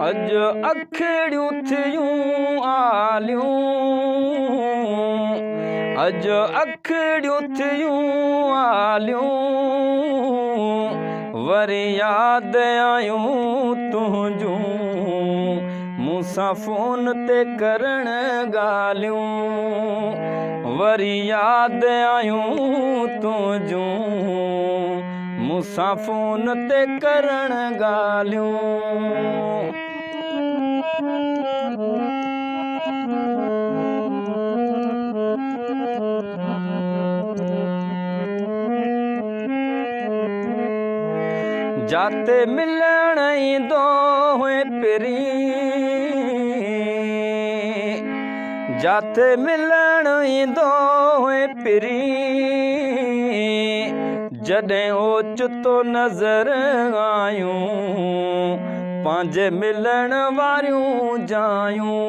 अज अखड़ियूं थियूं आलियूं, अज अखड़ियूं थियूं आलियूं, वरी याद आयूं तुंहिंजूं, मूंसां फ़ोन ते करण ॻाल्हियूं, वरी याद आयूं तुंहिंजूं, मूंसां फ़ोन ते करण ॻाल्हियूं। जाते मिलण ईंदो हुए पिरी, जाते मिलण ईंदो हुए पिरी, जॾहिं ओचितो नज़र आयूं, पंहिंजे मिलण वारियूं जायूं,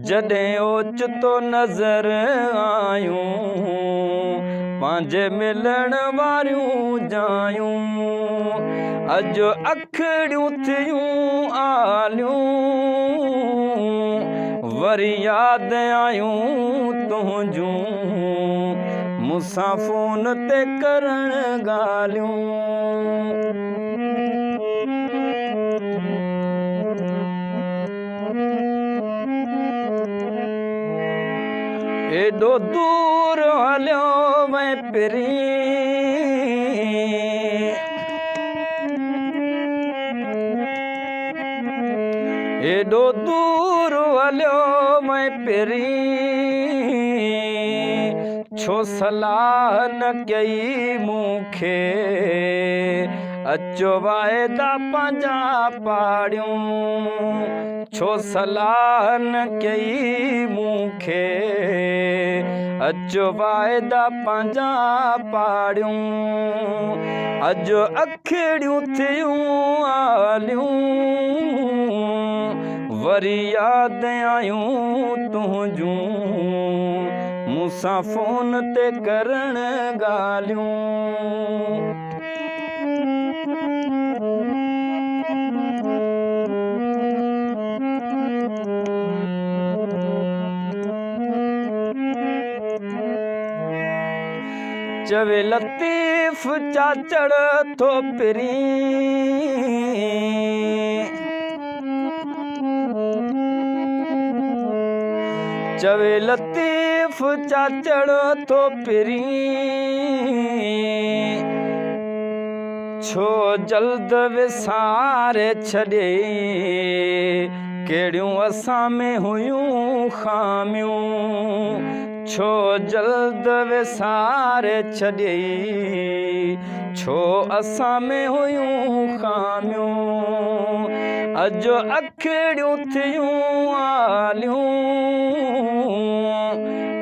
जॾहिं ओचितो नज़र आयूं, पंहिंजे मिलण वारियूं जायूं। अज अखड़ियूं थियूं आलियूं, वरी याद आयूं तुंहिंजूं, मूंसां फ़ोन ते करण ॻाल्हियूं। एॾो दूर हलियो वए पिरी, एॾो दूर हलियो वए पिरी, छो सलाह न कई मूंखे, अचो वाइदा पंहिंजा पाड़ियूं, छो सलाह न कई मूंखे, अचो वाइदा पंहिंजा पाड़ियूं। अज अखड़ियूं थियूं आलियूं, वरी याद आयूं तुंहिंजूं, मूंसां फ़ोन ते करण ॻाल्हियूं। चवे लतीफ़ चाचड़ थो पिरी, चवे लतीफ़ चाचड़ थो पिरी, छो जल्द विसारे छॾे, कहिड़ियूं असां में हुयूं ख़ामियूं, छो जल्द विसारे छॾे, छो असां में हुयूं ख़ामियूं। अज अखड़ियूं थियूं आलियूं,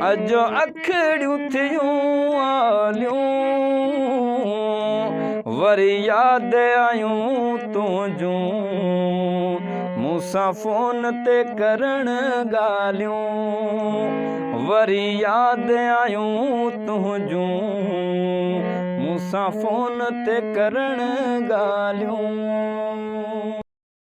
अज अखड़ियूं थियूं आलियूं, वरी याद आयूं तुंहिंजूं, मूंसां फ़ोन ते करण ॻाल्हियूं, वरी याद आयूं तुंहिंजूं, मूंसां फ़ोन ते करण ॻाल्हियूं।